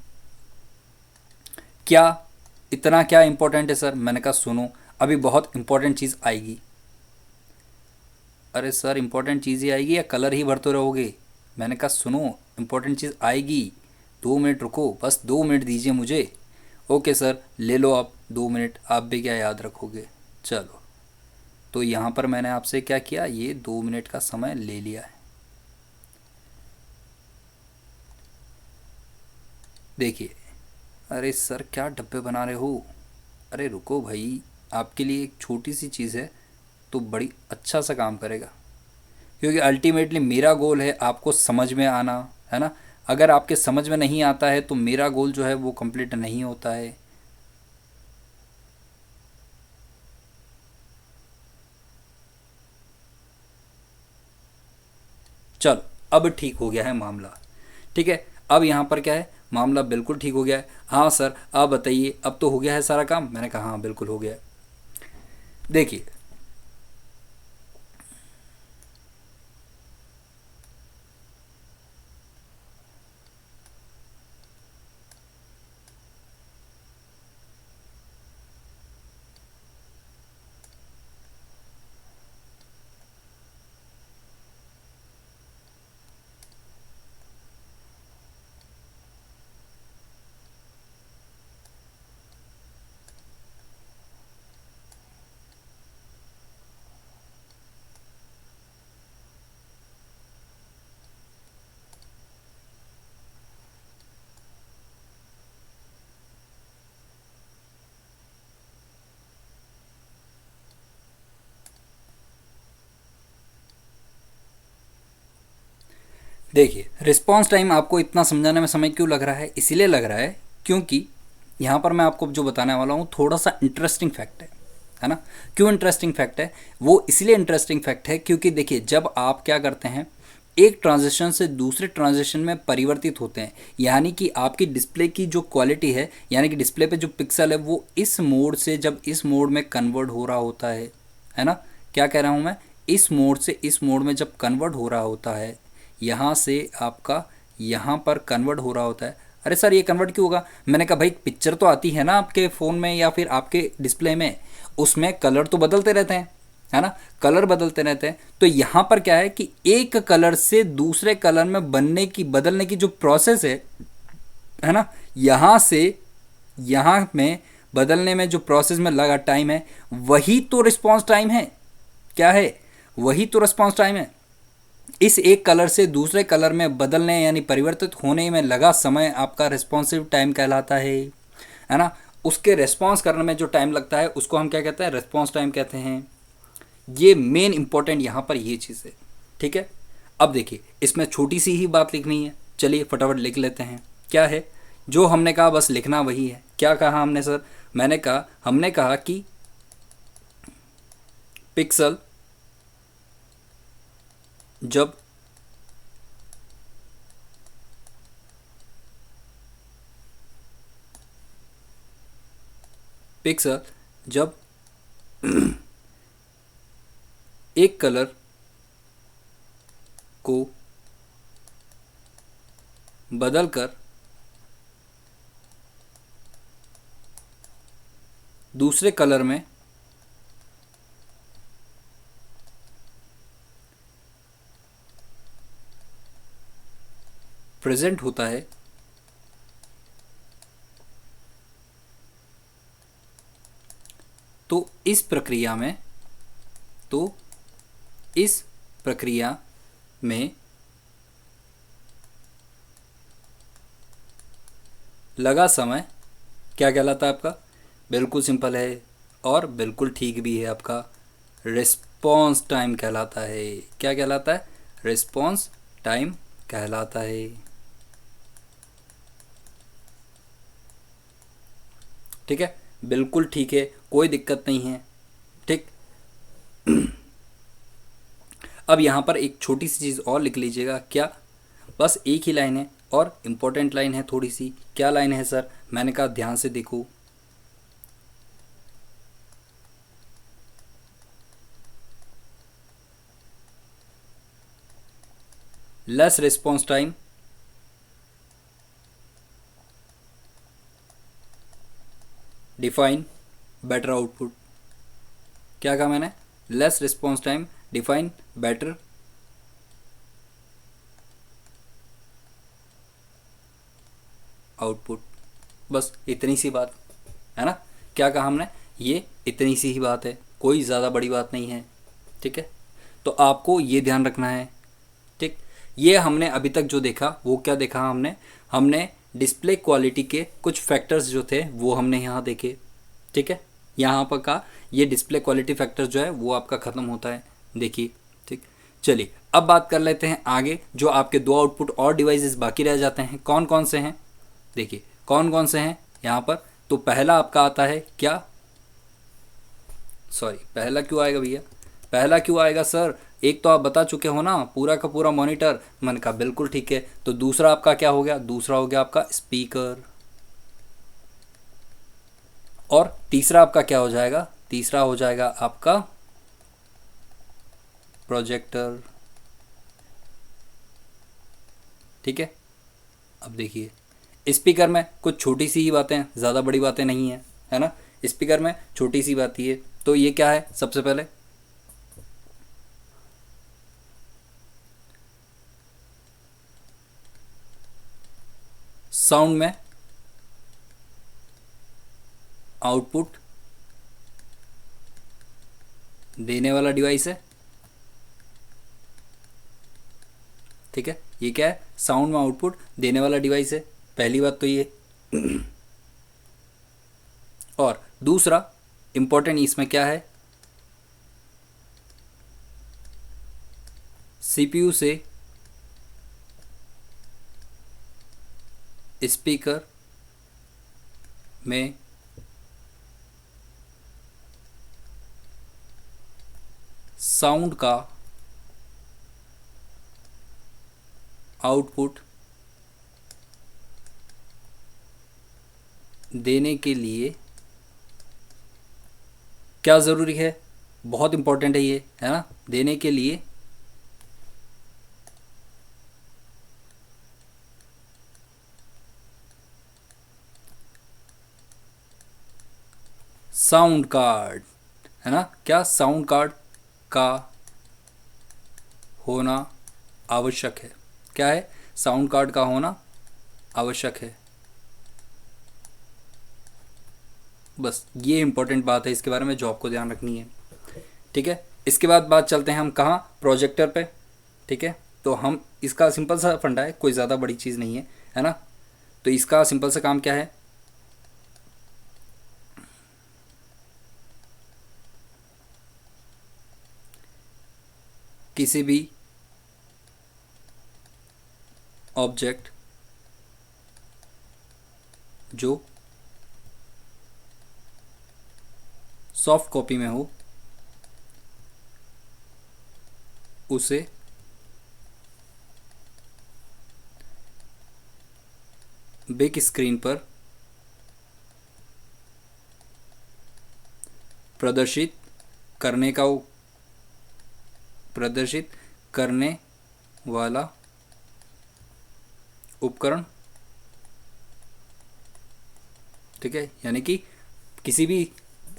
क्या? इतना क्या इंपॉर्टेंट है सर? मैंने कहा सुनो, अभी बहुत इंपॉर्टेंट चीज़ आएगी। अरे सर इंपॉर्टेंट चीज़ ही आएगी या कलर ही भरते रहोगे? मैंने कहा सुनो, इंपॉर्टेंट चीज़ आएगी, 2 मिनट रुको, बस 2 मिनट दीजिए मुझे। ओके सर, ले लो आप 2 मिनट, आप भी क्या याद रखोगे। चलो, तो यहाँ पर मैंने आपसे क्या किया, ये 2 मिनट का समय ले लिया है। देखिए, अरे सर क्या डब्बे बना रहे हो? अरे रुको भाई, आपके लिए एक छोटी सी चीज़ है तो बड़ी अच्छा सा काम करेगा, क्योंकि अल्टीमेटली मेरा गोल है आपको समझ में आना, है ना। अगर आपके समझ में नहीं आता है तो मेरा गोल जो है वो कंप्लीट नहीं होता है। चलो, अब ठीक हो गया है मामला, ठीक है। अब यहाँ पर क्या है, मामला बिल्कुल ठीक हो गया है। हाँ सर आप बताइए, अब तो हो गया है सारा काम? मैंने कहा हाँ बिल्कुल हो गया है। देखिए, देखिए रिस्पॉन्स टाइम आपको इतना समझाने में समय क्यों लग रहा है? इसीलिए लग रहा है क्योंकि यहाँ पर मैं आपको जो बताने वाला हूँ थोड़ा सा इंटरेस्टिंग फैक्ट है ना। क्यों इंटरेस्टिंग फैक्ट है? वो इसलिए इंटरेस्टिंग फैक्ट है क्योंकि देखिए, जब आप क्या करते हैं, एक ट्रांजिशन से दूसरे ट्रांजिशन में परिवर्तित होते हैं, यानी कि आपकी डिस्प्ले की जो क्वालिटी है, यानी कि डिस्प्ले पे जो पिक्सल है वो इस मोड से जब इस मोड में कन्वर्ट हो रहा होता है ना। क्या कह रहा हूँ मैं? इस मोड से इस मोड में जब कन्वर्ट हो रहा होता है, यहाँ से आपका यहाँ पर कन्वर्ट हो रहा होता है। अरे सर ये कन्वर्ट क्यों होगा? मैंने कहा भाई पिक्चर तो आती है ना आपके फ़ोन में या फिर आपके डिस्प्ले में, उसमें कलर तो बदलते रहते हैं, है ना। कलर बदलते रहते हैं, तो यहाँ पर क्या है कि एक कलर से दूसरे कलर में बदलने की जो प्रोसेस है ना, यहाँ से यहाँ में बदलने में जो प्रोसेस में लगा टाइम है, वही तो रिस्पॉन्स टाइम है। क्या है? वही तो रिस्पॉन्स टाइम है। इस एक कलर से दूसरे कलर में बदलने यानी परिवर्तित होने में लगा समय आपका रिस्पॉन्सिव टाइम कहलाता है ना। उसके रिस्पॉन्स करने में जो टाइम लगता है उसको हम क्या कहते हैं? रिस्पॉन्स टाइम कहते हैं। ये मेन इंपॉर्टेंट यहाँ पर ये चीज़ है, ठीक है। अब देखिए, इसमें छोटी सी ही बात लिखनी है, चलिए फटाफट लिख लेते हैं। क्या है जो हमने कहा? बस लिखना वही है। क्या कहा हमने सर? हमने कहा कि पिक्सल जब पिक्सल जब एक कलर को बदलकर दूसरे कलर में प्रेजेंट होता है, तो इस प्रक्रिया में लगा समय क्या कहलाता है आपका? बिल्कुल सिंपल है और बिल्कुल ठीक भी है, आपका रिस्पॉन्स टाइम कहलाता है। क्या कहलाता है? रिस्पॉन्स टाइम कहलाता है। ठीक है, बिल्कुल ठीक है, कोई दिक्कत नहीं है। ठीक, अब यहाँ पर एक छोटी सी चीज़ और लिख लीजिएगा। क्या? बस एक ही लाइन है और इम्पोर्टेंट लाइन है थोड़ी सी। क्या लाइन है सर? मैंने कहा ध्यान से देखो। Less response time define better output. क्या कहा मैंने? Less response time define better output. बस इतनी सी बात है ना। क्या कहा हमने? ये इतनी सी ही बात है, कोई ज़्यादा बड़ी बात नहीं है। ठीक है, तो आपको ये ध्यान रखना है। ठीक, ये हमने अभी तक जो देखा वो क्या देखा? हमने डिस्प्ले क्वालिटी के कुछ फैक्टर्स जो थे वो हमने यहाँ देखे। ठीक है, यहाँ पर का ये डिस्प्ले क्वालिटी फैक्टर जो है वो आपका ख़त्म होता है, देखिए। ठीक, चलिए अब बात कर लेते हैं आगे। जो आपके दो आउटपुट और डिवाइसेस बाकी रह जाते हैं, कौन कौन से हैं? देखिए कौन कौन से हैं यहाँ पर। तो पहला आपका आता है क्या? सॉरी, पहला क्यों आएगा भैया? पहला क्यों आएगा सर? एक तो आप बता चुके हो ना, पूरा का पूरा मॉनिटर। मैंने कहा बिल्कुल ठीक है। तो दूसरा आपका क्या हो गया? दूसरा हो गया आपका स्पीकर। और तीसरा आपका क्या हो जाएगा? तीसरा हो जाएगा आपका प्रोजेक्टर। ठीक है, अब देखिए स्पीकर में कुछ छोटी सी ही बातें, ज़्यादा बड़ी बातें नहीं है, है ना। स्पीकर में छोटी सी बात ही है। तो ये क्या है? सबसे पहले साउंड में आउटपुट देने वाला डिवाइस है। ठीक है, ये क्या है? साउंड में आउटपुट देने वाला डिवाइस है, पहली बात तो ये। और दूसरा इंपॉर्टेंट इसमें क्या है? सीपीयू से स्पीकर में साउंड का आउटपुट देने के लिए क्या ज़रूरी है? बहुत इंपॉर्टेंट है ये, है ना। देने के लिए साउंड कार्ड, है ना। क्या? साउंड कार्ड का होना आवश्यक है। क्या है? साउंड कार्ड का होना आवश्यक है। बस ये इंपॉर्टेंट बात है, इसके बारे में जो आपको ध्यान रखनी है। ठीक है, इसके बाद बात चलते हैं हम कहाँ? प्रोजेक्टर पे। ठीक है, तो हम इसका सिंपल सा फंडा है, कोई ज़्यादा बड़ी चीज़ नहीं है ना। तो इसका सिंपल सा काम क्या है? किसी भी ऑब्जेक्ट जो सॉफ्ट कॉपी में हो उसे बिग स्क्रीन पर प्रदर्शित करने का प्रदर्शित करने वाला उपकरण, ठीक है, यानी कि किसी भी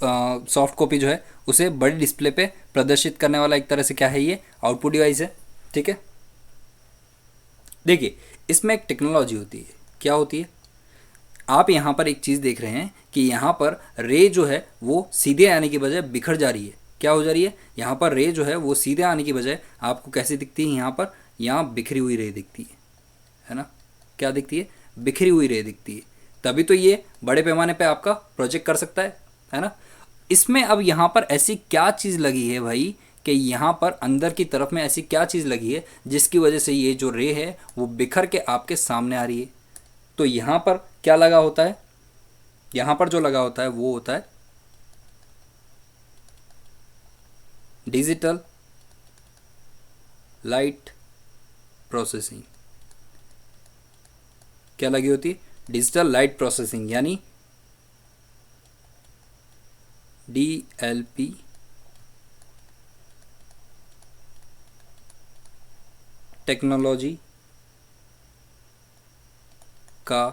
सॉफ्ट कॉपी जो है उसे बड़ी डिस्प्ले पे प्रदर्शित करने वाला एक तरह से क्या है, ये आउटपुट डिवाइस है। ठीक है, देखिए इसमें एक टेक्नोलॉजी होती है, क्या होती है, आप यहाँ पर एक चीज़ देख रहे हैं कि यहाँ पर रे जो है वो सीधे आने की बजाय बिखर जा रही है। क्या हो जा रही है, यहाँ पर रे जो है वो सीधे आने की बजाय आपको कैसी दिखती है, यहाँ पर यहाँ बिखरी हुई रे दिखती है ना, क्या दिखती है, बिखरी हुई रे दिखती है। तभी तो ये बड़े पैमाने पे आपका प्रोजेक्ट कर सकता है ना। इसमें अब यहाँ पर ऐसी क्या चीज़ लगी है भाई कि यहाँ पर अंदर की तरफ में ऐसी क्या चीज़ लगी है जिसकी वजह से ये जो रे है वो बिखर के आपके सामने आ रही है। तो यहाँ पर क्या लगा होता है, यहाँ पर जो लगा होता है वो होता है डिजिटल लाइट प्रोसेसिंग। क्या लगी होती है, डिजिटल लाइट प्रोसेसिंग, यानी DLP टेक्नोलॉजी का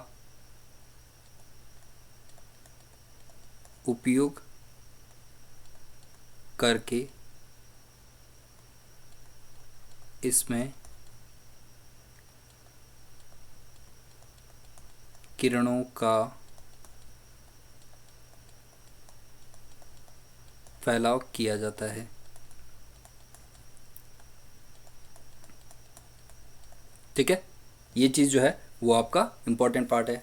उपयोग करके इसमें किरणों का फैलाव किया जाता है। ठीक है, ये चीज़ जो है वो आपका इम्पोर्टेंट पार्ट है।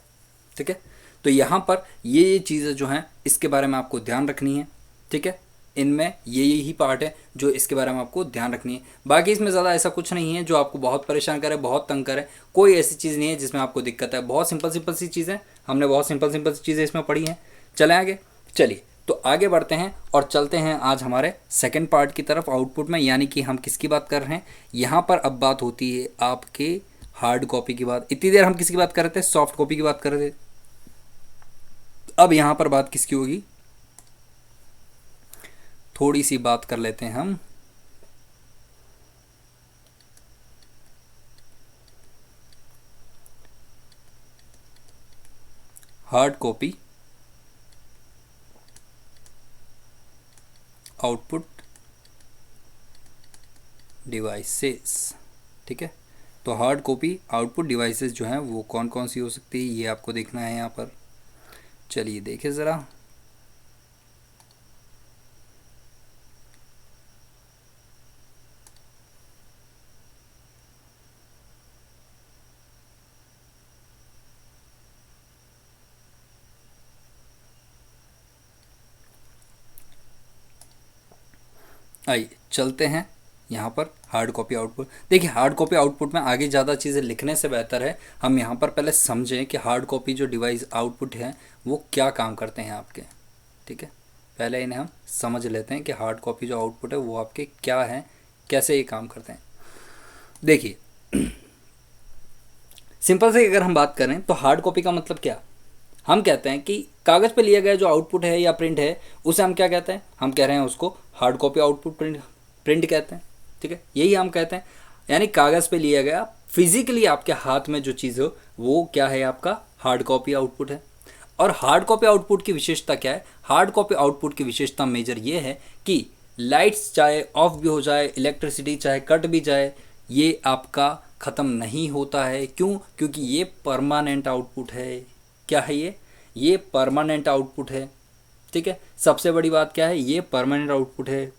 ठीक है, तो यहाँ पर ये चीज़ें जो हैं इसके बारे में आपको ध्यान रखनी है। ठीक है, इनमें ये ही पार्ट है जो इसके बारे में आपको ध्यान रखनी है। बाकी इसमें ज़्यादा ऐसा कुछ नहीं है जो आपको बहुत परेशान करे, बहुत तंग करे, कोई ऐसी चीज़ नहीं है जिसमें आपको दिक्कत है। बहुत सिंपल सी चीज़ें, हमने बहुत सिंपल सी चीज़ें इसमें पढ़ी हैं। चलें आगे, चलिए तो आगे बढ़ते हैं और चलते हैं आज हमारे सेकंड पार्ट की तरफ आउटपुट में, यानी कि हम किसकी बात कर रहे हैं यहाँ पर। अब बात होती है आपके हार्ड कॉपी की बात। इतनी देर हम किसकी बात कर रहे थे, सॉफ्ट कॉपी की बात कर रहे थे। अब यहाँ पर बात किसकी होगी, थोड़ी सी बात कर लेते हैं हम हार्ड कॉपी आउटपुट डिवाइसेस। ठीक है, तो हार्ड कॉपी आउटपुट डिवाइसेस जो हैं वो कौन कौन सी हो सकती है, ये आपको देखना है यहाँ पर। चलिए देखें ज़रा, आइए चलते हैं यहाँ पर हार्ड कॉपी आउटपुट। देखिए हार्ड कॉपी आउटपुट में आगे ज़्यादा चीज़ें लिखने से बेहतर है हम यहाँ पर पहले समझें कि हार्ड कॉपी जो डिवाइस आउटपुट है वो क्या काम करते हैं आपके। ठीक है, पहले इन्हें हम समझ लेते हैं कि हार्ड कॉपी जो आउटपुट है वो आपके क्या हैं, कैसे ये काम करते हैं। देखिए सिंपल से अगर हम बात करें तो हार्ड कॉपी का मतलब क्या, हम कहते हैं कि कागज़ पे लिया गया जो आउटपुट है या प्रिंट है उसे हम क्या कहते हैं, हम कह रहे हैं उसको हार्ड कॉपी आउटपुट प्रिंट कहते हैं। ठीक है, यही हम कहते हैं, यानी कागज़ पे लिया गया फिजिकली आपके हाथ में जो चीज़ हो वो क्या है, आपका हार्ड कॉपी आउटपुट है। और हार्ड कॉपी आउटपुट की विशेषता क्या है, हार्ड कॉपी आउटपुट की विशेषता मेजर ये है कि लाइट्स चाहे ऑफ भी हो जाए, इलेक्ट्रिसिटी चाहे कट भी जाए, ये आपका ख़त्म नहीं होता है। क्यों, क्योंकि ये परमानेंट आउटपुट है। क्या है ये परमानेंट आउटपुट है। ठीक है, सबसे बड़ी बात क्या है, ये परमानेंट आउटपुट है।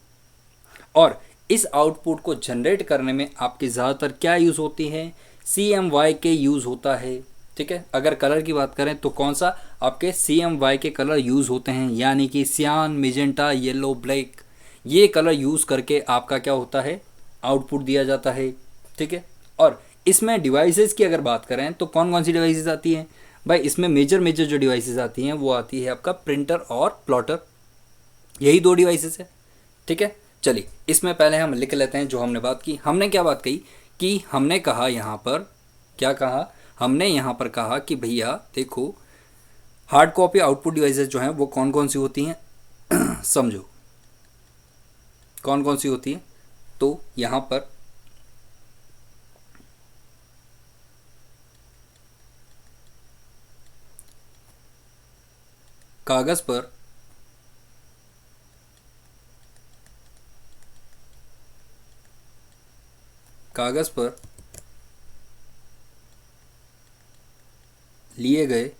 और इस आउटपुट को जनरेट करने में आपके ज़्यादातर क्या यूज़ होती है, CMY के यूज़ होता है। ठीक है, अगर कलर की बात करें तो कौन सा, आपके CMY के कलर यूज़ होते हैं, यानी कि सियान, मेजेंटा, येलो, ब्लैक, ये कलर यूज़ करके आपका क्या होता है, आउटपुट दिया जाता है। ठीक है, और इसमें डिवाइसेस की अगर बात करें तो कौन कौन सी डिवाइसेस आती हैं भाई, इसमें मेजर जो डिवाइसेस आती हैं वो आती है आपका प्रिंटर और प्लॉटर, यही दो डिवाइसेस है। ठीक है, चलिए इसमें पहले हम लिख लेते हैं जो हमने बात की। हमने क्या बात कही कि हमने कहा यहाँ पर, क्या कहा, हमने यहाँ पर कहा कि भैया देखो हार्ड कॉपी आउटपुट डिवाइसेस जो हैं वो कौन कौन सी होती हैं समझो कौन कौन सी होती हैं। तो यहाँ पर कागज़ पर लिए गए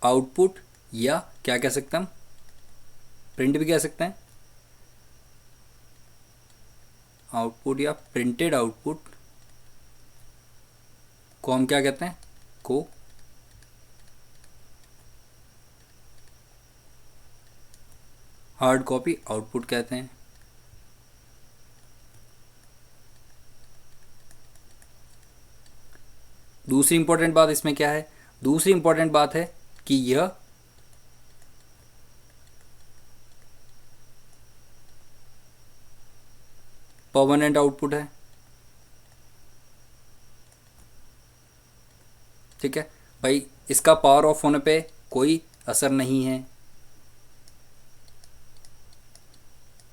आउटपुट, या क्या कह सकते हैं हम, प्रिंट भी कह सकते हैं, आउटपुट या प्रिंटेड आउटपुट को हम क्या कहते हैं, को हार्ड कॉपी आउटपुट कहते हैं। दूसरी इंपॉर्टेंट बात इसमें क्या है, दूसरी इंपॉर्टेंट बात है कि यह परमानेंट आउटपुट है। ठीक है भाई, इसका पावर ऑफ होने पे कोई असर नहीं है,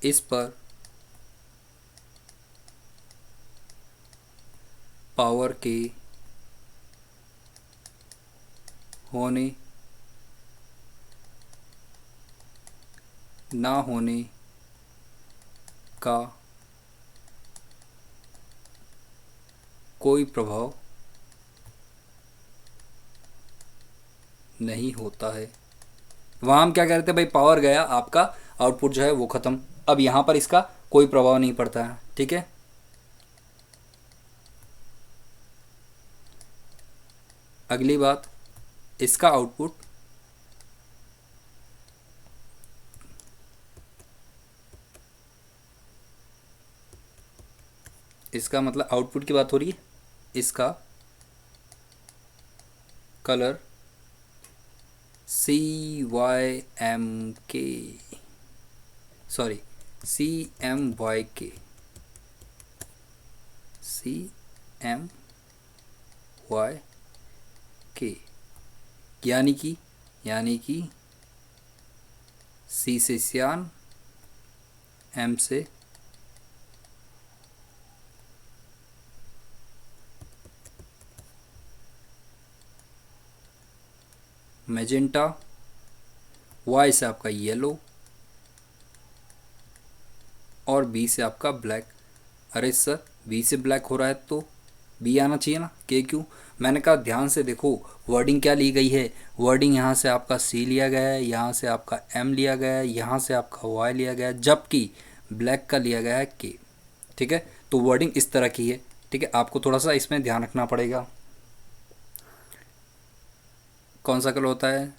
इस पर पावर के होने ना होने का कोई प्रभाव नहीं होता है। वहाँ हम क्या कह रहे थे भाई, पावर गया, आपका आउटपुट जो है वो ख़त्म। अब यहाँ पर इसका कोई प्रभाव नहीं पड़ता है। ठीक है, अगली बात, इसका आउटपुट इसका मतलब आउटपुट की बात हो रही है, इसका कलर CMYK यानी कि C से सियान, M से मैजेंटा, Y से आपका येलो और B से आपका ब्लैक। अरे सर, B से ब्लैक हो रहा है तो B आना चाहिए ना, K क्यों? मैंने कहा ध्यान से देखो वर्डिंग क्या ली गई है। वर्डिंग यहाँ से आपका C लिया गया है, यहाँ से आपका M लिया गया है, यहाँ से आपका Y लिया गया है, जबकि ब्लैक का लिया गया है K। ठीक है, तो वर्डिंग इस तरह की है। ठीक है, आपको थोड़ा सा इसमें ध्यान रखना पड़ेगा। कौन सा कलर होता है?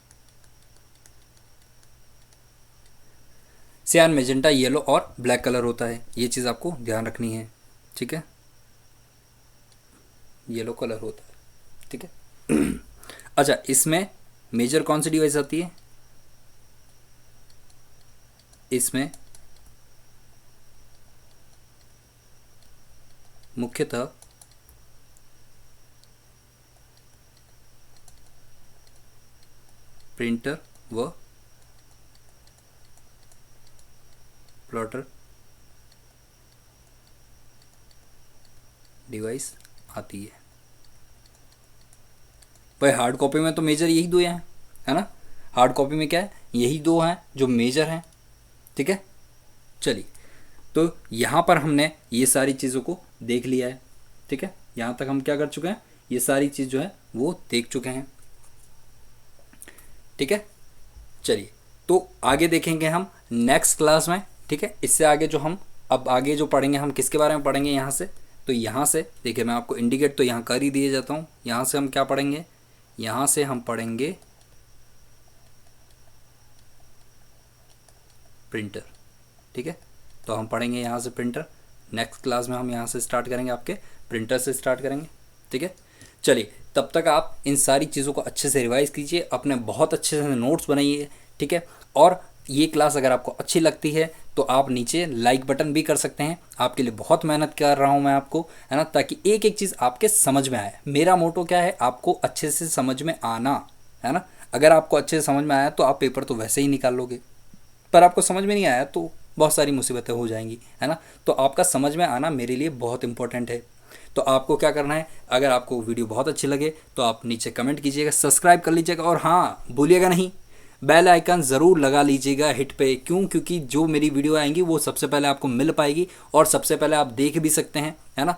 सियान, मेजेंटा, येलो और ब्लैक कलर होता है। ये चीज़ आपको ध्यान रखनी है। ठीक है, येलो कलर होता है। ठीक है अच्छा, इसमें मेजर कौन सी डिवाइस आती है? इसमें मुख्यतः प्रिंटर व प्लॉटर डिवाइस आती है। भाई हार्ड कॉपी में तो मेजर यही दो हैं, है ना। हार्ड कॉपी में क्या है, यही दो हैं जो मेजर हैं। ठीक है, चलिए, तो यहाँ पर हमने ये सारी चीज़ों को देख लिया है। ठीक है, यहाँ तक हम क्या कर चुके हैं, ये सारी चीज़ जो है वो देख चुके हैं। ठीक है, चलिए, तो आगे देखेंगे हम नेक्स्ट क्लास में। ठीक है, इससे आगे जो हम अब आगे जो पढ़ेंगे, हम किसके बारे में पढ़ेंगे यहाँ से, तो यहाँ से देखिए, मैं आपको इंडिकेट तो यहाँ कर ही दिए जाता हूँ। यहाँ से हम क्या पढ़ेंगे, यहाँ से हम पढ़ेंगे प्रिंटर। ठीक है, तो हम पढ़ेंगे यहाँ से प्रिंटर। नेक्स्ट क्लास में हम यहाँ से स्टार्ट करेंगे, आपके प्रिंटर से स्टार्ट करेंगे। ठीक है, चलिए, तब तक आप इन सारी चीज़ों को अच्छे से रिवाइज कीजिए, अपने बहुत अच्छे से नोट्स बनाइए। ठीक है, और ये क्लास अगर आपको अच्छी लगती है तो आप नीचे लाइक बटन भी कर सकते हैं। आपके लिए बहुत मेहनत कर रहा हूँ मैं आपको, है ना, ताकि एक एक चीज़ आपके समझ में आए। मेरा मोटो क्या है, आपको अच्छे से समझ में आना, है ना। अगर आपको अच्छे से समझ में आया तो आप पेपर तो वैसे ही निकाल लोगे, पर आपको समझ में नहीं आया तो बहुत सारी मुसीबतें हो जाएंगी, है ना। तो आपका समझ में आना मेरे लिए बहुत इंपॉर्टेंट है। तो आपको क्या करना है, अगर आपको वीडियो बहुत अच्छी लगे तो आप नीचे कमेंट कीजिएगा, सब्सक्राइब कर लीजिएगा, और हाँ भूलिएगा नहीं, बेल आइकन ज़रूर लगा लीजिएगा हिट पे। क्यों? क्योंकि जो मेरी वीडियो आएंगी वो सबसे पहले आपको मिल पाएगी और सबसे पहले आप देख भी सकते हैं, है ना।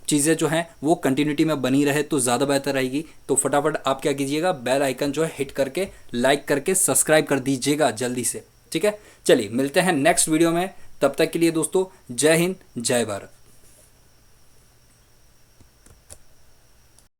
चीज़ें जो हैं वो कंटिन्यूटी में बनी रहे तो ज़्यादा बेहतर रहेगी। तो फटाफट आप क्या कीजिएगा, बेल आइकन जो है हिट करके, लाइक करके सब्सक्राइब कर दीजिएगा जल्दी से, ठीक है। चलिए मिलते हैं नेक्स्ट वीडियो में, तब तक के लिए दोस्तों जय हिंद जय भारत।